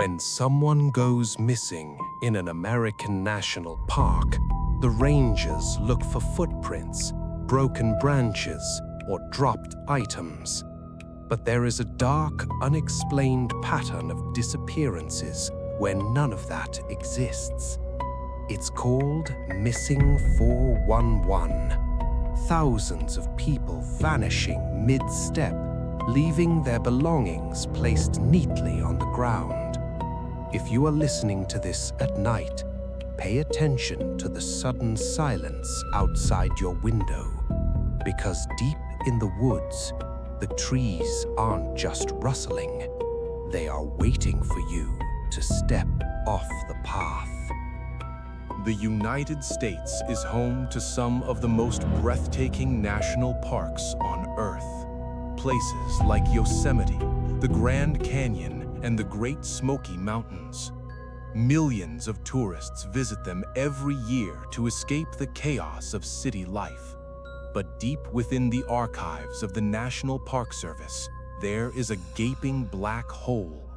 When someone goes missing in an American national park, the rangers look for footprints, broken branches, or dropped items. But there is a dark, unexplained pattern of disappearances where none of that exists. It's called Missing 411. Thousands of people vanishing mid-step, leaving their belongings placed neatly on the ground. If you are listening to this at night, pay attention to the sudden silence outside your window, because deep in the woods, the trees aren't just rustling, they are waiting for you to step off the path. The United States is home to some of the most breathtaking national parks on Earth. Places like Yosemite, the Grand Canyon, and the Great Smoky Mountains. Millions of tourists visit them every year to escape the chaos of city life. But deep within the archives of the National Park Service, there is a gaping black hole.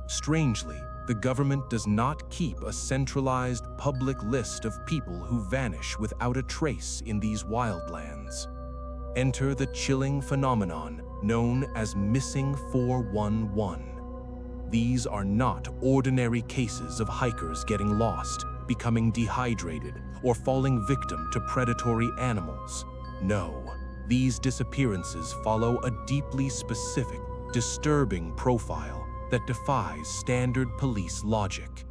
Strangely, the government does not keep a centralized public list of people who vanish without a trace in these wildlands. Enter the chilling phenomenon known as Missing 411. These are not ordinary cases of hikers getting lost, becoming dehydrated, or falling victim to predatory animals. No, these disappearances follow a deeply specific, disturbing profile that defies standard police logic.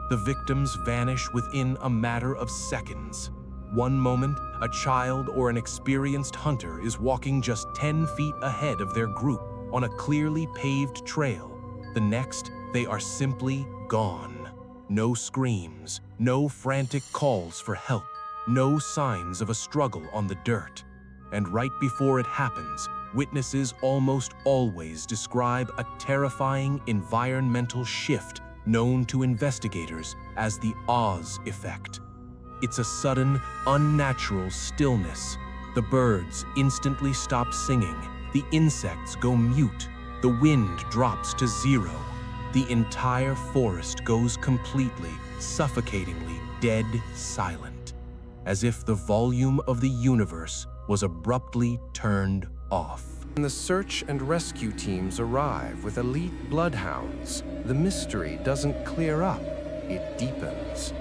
The victims vanish within a matter of seconds. One moment, a child or an experienced hunter is walking just 10 feet ahead of their group on a clearly paved trail. The next, they are simply gone. No screams, no frantic calls for help, no signs of a struggle on the dirt. And right before it happens, witnesses almost always describe a terrifying environmental shift known to investigators as the Oz effect. It's a sudden, unnatural stillness. The birds instantly stop singing, the insects go mute, the wind drops to zero. The entire forest goes completely, suffocatingly dead silent, as if the volume of the universe was abruptly turned off. When the search and rescue teams arrive with elite bloodhounds, the mystery doesn't clear up, it deepens.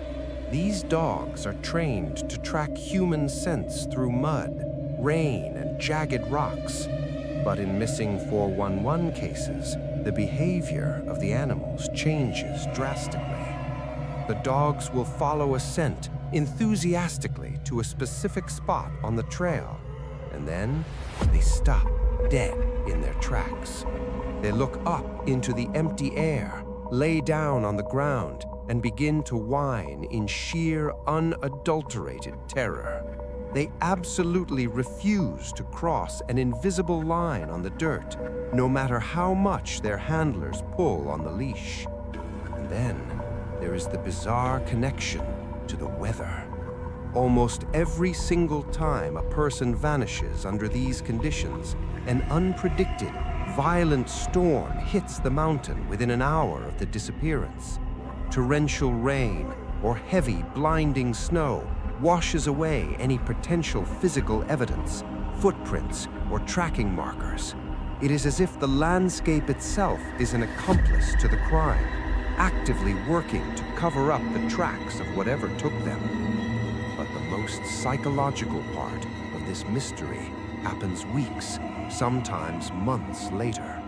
These dogs are trained to track human scents through mud, rain, and jagged rocks. But in Missing 411 cases, the behavior of the animals changes drastically. The dogs will follow a scent enthusiastically to a specific spot on the trail, and then they stop dead in their tracks. They look up into the empty air, lay down on the ground, and begin to whine in sheer, unadulterated terror. They absolutely refuse to cross an invisible line on the dirt, no matter how much their handlers pull on the leash. And then there is the bizarre connection to the weather. Almost every single time a person vanishes under these conditions, an unpredicted, violent storm hits the mountain within an hour of the disappearance. Torrential rain or heavy, blinding snow washes away any potential physical evidence, footprints, or tracking markers. It is as if the landscape itself is an accomplice to the crime, actively working to cover up the tracks of whatever took them. But the most psychological part of this mystery happens weeks, sometimes months later.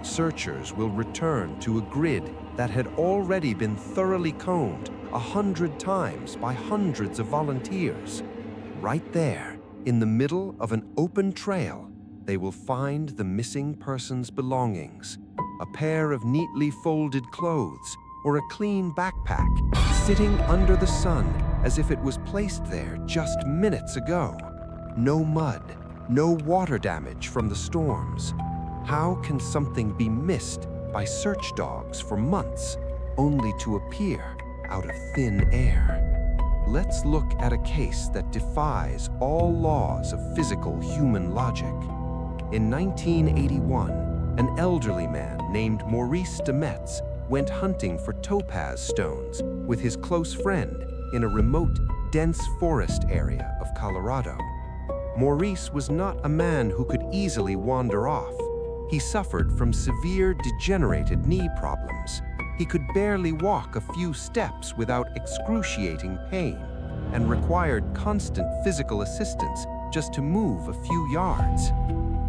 Searchers will return to a grid that had already been thoroughly combed 100 times by hundreds of volunteers. Right there, in the middle of an open trail, they will find the missing person's belongings, a pair of neatly folded clothes or a clean backpack sitting under the sun as if it was placed there just minutes ago. No mud, no water damage from the storms. How can something be missed by search dogs for months, only to appear out of thin air? Let's look at a case that defies all laws of physical human logic. In 1981, an elderly man named Maurice Demetz went hunting for topaz stones with his close friend in a remote, dense forest area of Colorado. Maurice was not a man who could easily wander off. He suffered from severe degenerated knee problems. He could barely walk a few steps without excruciating pain and required constant physical assistance just to move a few yards.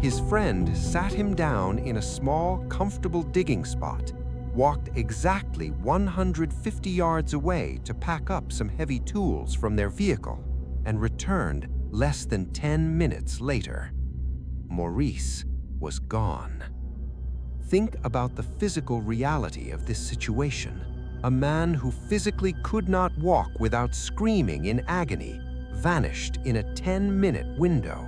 His friend sat him down in a small, comfortable digging spot, walked exactly 150 yards away to pack up some heavy tools from their vehicle, and returned less than 10 minutes later. Maurice was gone. Think about the physical reality of this situation. A man who physically could not walk without screaming in agony vanished in a 10-minute window.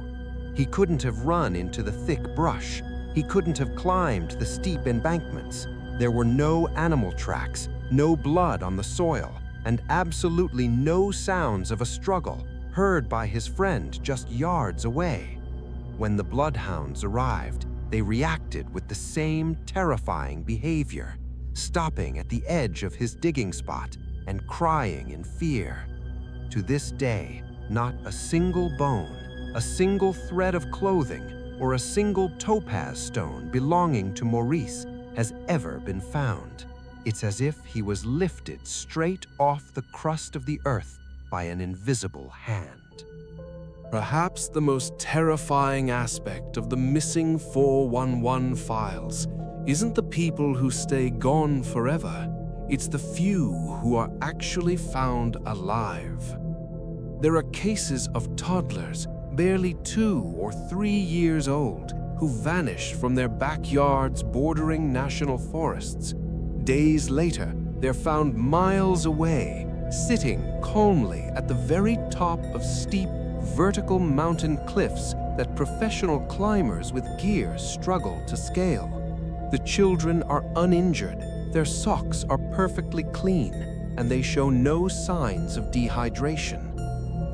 He couldn't have run into the thick brush. He couldn't have climbed the steep embankments. There were no animal tracks, no blood on the soil, and absolutely no sounds of a struggle heard by his friend just yards away. When the bloodhounds arrived, they reacted with the same terrifying behavior, stopping at the edge of his digging spot and crying in fear. To this day, not a single bone, a single thread of clothing, or a single topaz stone belonging to Maurice has ever been found. It's as if he was lifted straight off the crust of the earth by an invisible hand. Perhaps the most terrifying aspect of the missing 411 files isn't the people who stay gone forever. It's the few who are actually found alive. There are cases of toddlers, barely 2 or 3 years old, who vanish from their backyards bordering national forests. Days later, they're found miles away, sitting calmly at the very top of steep, vertical mountain cliffs that professional climbers with gear struggle to scale. The children are uninjured, their socks are perfectly clean, and they show no signs of dehydration.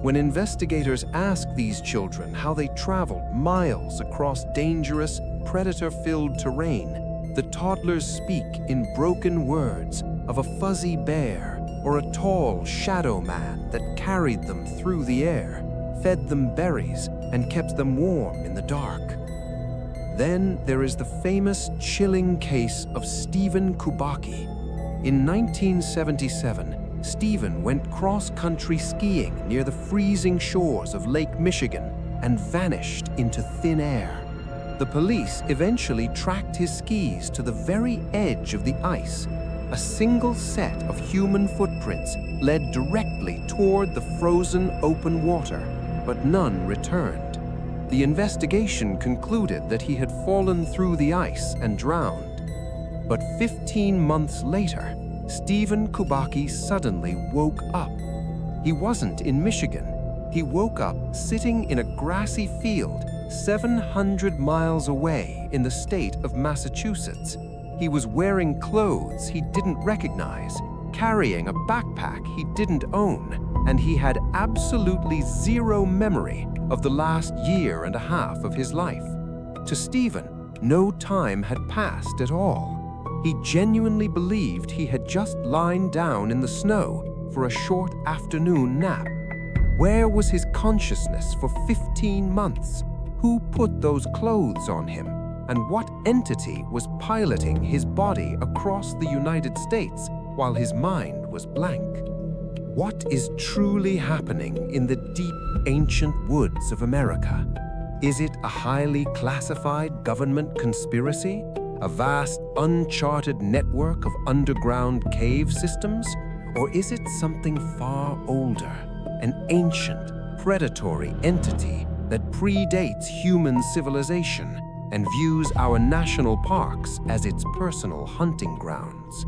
When investigators ask these children how they traveled miles across dangerous, predator-filled terrain, the toddlers speak in broken words of a fuzzy bear or a tall shadow man that carried them through the air, fed them berries, and kept them warm in the dark. Then there is the famous, chilling case of Stephen Kubacki. In 1977, Stephen went cross-country skiing near the freezing shores of Lake Michigan and vanished into thin air. The police eventually tracked his skis to the very edge of the ice. A single set of human footprints led directly toward the frozen open water, but none returned. The investigation concluded that he had fallen through the ice and drowned. But 15 months later, Stephen Kubacki suddenly woke up. He wasn't in Michigan. He woke up sitting in a grassy field 700 miles away in the state of Massachusetts. He was wearing clothes he didn't recognize, carrying a backpack he didn't own, and he had absolutely zero memory of the last year and a half of his life. To Stephen, no time had passed at all. He genuinely believed he had just lain down in the snow for a short afternoon nap. Where was his consciousness for 15 months? Who put those clothes on him? And what entity was piloting his body across the United States while his mind was blank? What is truly happening in the deep, ancient woods of America? Is it a highly classified government conspiracy? A vast, uncharted network of underground cave systems? Or is it something far older, an ancient, predatory entity that predates human civilization and views our national parks as its personal hunting grounds?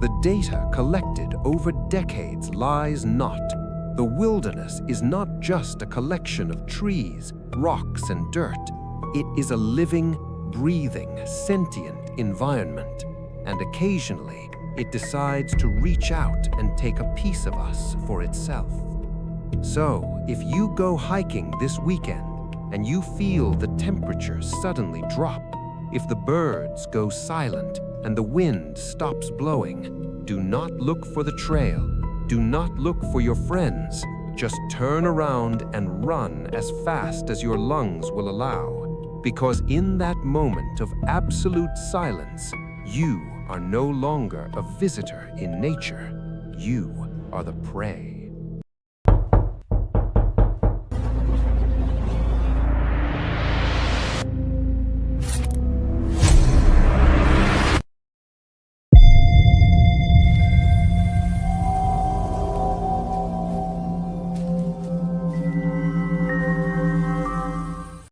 The data collected over decades lies not. The wilderness is not just a collection of trees, rocks, and dirt. It is a living, breathing, sentient environment, and occasionally it decides to reach out and take a piece of us for itself. So, if you go hiking this weekend and you feel the temperatures suddenly drop, if the birds go silent and the wind stops blowing, do not look for the trail. Do not look for your friends. Just turn around and run as fast as your lungs will allow. Because in that moment of absolute silence, you are no longer a visitor in nature. You are the prey.